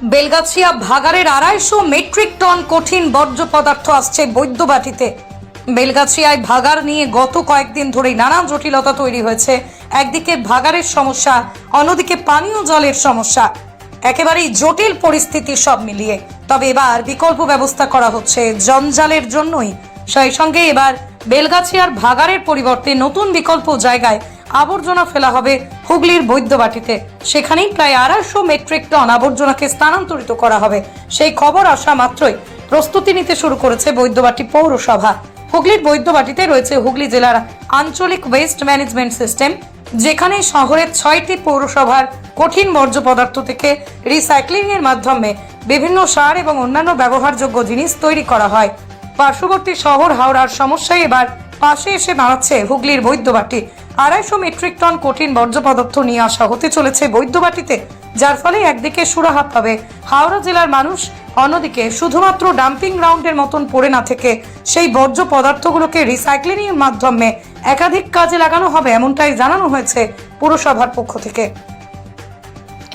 Belgachia ভাগাড়ের 250 metric ton কঠিন বর্জ্য পদার্থ আসছে বৈদ্যবাটিতে। বেলগাছিয়ায় ভাগাড় নিয়ে গত কয়েকদিন ধরেই নানা জটিলতা তৈরি হয়েছে। একদিকে ভাগাড়ের সমস্যা, অন্যদিকে পানীয় জলের সমস্যা, একেবারেই জটিল পরিস্থিতি সব মিলিয়ে। তবে এবার বিকল্প ব্যবস্থা করা হচ্ছে জঞ্জালের জন্যই। সেই সঙ্গে এবার বেলগাছিয়ার ভাগাড়ের পরিবর্তে নতুন বিকল্প জায়গায় আবর্জনা ফেলা হবে হুগলির বৈদ্যবাটিতে। সেখানেই প্রায় 250 মেট্রিক টন আবর্জনাকে স্থানান্তরিত করা হবে। সেই খবর আসা মাত্রই প্রস্তুতি নিতে শুরু করেছে বৈদ্যবাটি পৌরসভা। হুগলির বৈদ্যবাটিতে রয়েছে হুগলি জেলার আঞ্চলিক ওয়েস্ট ম্যানেজমেন্ট সিস্টেম, যেখানে শহরের 6টি পৌরসভার কঠিন বর্জ্য পদার্থ থেকে রিসাইক্লিং এর মাধ্যমে বিভিন্ন সার এবং অন্যান্য ব্যবহারযোগ্য জিনিস তৈরি করা হয়। পার্শ্ববর্তী শহর হাওড়ার সমস্যায় এবার পাশে এসে দাঁড়াচ্ছে হুগলির বৈদ্যবাটি। 250 মেট্রিক টন কঠিন বর্জ্য পদার্থ নিয়ে আসা হতে চলেছে বৈদ্যবাটিতে, যার ফলে একদিকে সুরাহা পাবে হাওড়া জেলার মানুষ, অন্যদিকে শুধুমাত্র ডাম্পিং গ্রাউন্ডের মতন পড়ে না থেকে সেই বর্জ্য পদার্থগুলোকে রিসাইক্লিং এর মাধ্যমে একাধিক কাজে লাগানো হবে, এমনটাই জানানো হয়েছে পুরসভার পক্ষ থেকে।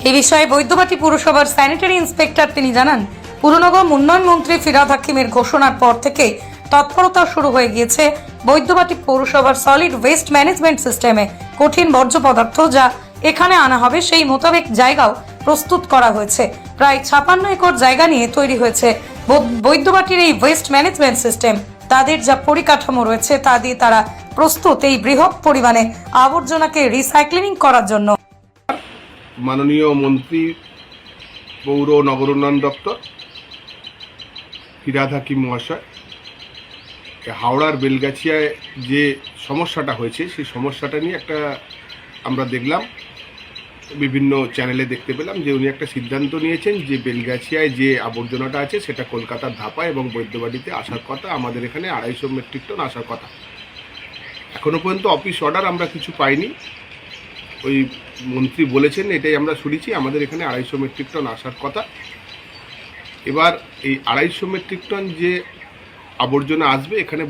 এই বিষয়ে বৈদ্যবাটি পুরসভার স্যানিটারি ইন্সপেক্টর তিনি জানান, পুরনগর উন্নয়ন মন্ত্রী ফিরহাদ হাকিমের ঘোষণার পর থেকেই তৎপরতা শুরু হয়ে গিয়েছে বৈদ্যবাটি পৌরসভার সলিড ওয়েস্ট ম্যানেজমেন্ট সিস্টেমে। কঠিন বর্জ্য পদার্থ যা এখানে আনা হবে সেই মোতাবেক জায়গাও প্রস্তুত করা হয়েছে। প্রায় 56 একর জায়গা নিয়ে তৈরি হয়েছে বৈদ্যবাটির এই ওয়েস্ট ম্যানেজমেন্ট সিস্টেম। তাদের যা পরিকাঠামো রয়েছে তা দিয়ে তারা প্রস্তুত এই বৃহৎ পরিমাণে আবর্জনাকে রিসাইক্লিং করার জন্য। মাননীয় মন্ত্রী পৌর নগর উন্নয়ন দপ্তর ফিরহাদ হাকিম মহাশয় হাওড়ার বেলগাছিয়ায় যে সমস্যাটা হয়েছে সেই সমস্যাটা নিয়ে একটা আমরা দেখলাম, বিভিন্ন চ্যানেলে দেখতে পেলাম যে উনি একটা সিদ্ধান্ত নিয়েছেন যে বেলগাছিয়ায় যে আবর্জনাটা আছে সেটা কলকাতার ধাপা এবং বৈদ্যবাটিতে আসার কথা, আমাদের এখানে 250 মেট্রিক টন আসার কথা। এখনো পর্যন্ত অফিস অর্ডার আমরা কিছু পাইনি। ওই মন্ত্রী বলেছেন, এটাই আমরা শুনেছি, আমাদের এখানে 250 মেট্রিক টন আসার কথা। এবার এই 250 মেট্রিক টন যে আবর্জনা আসবে এখানে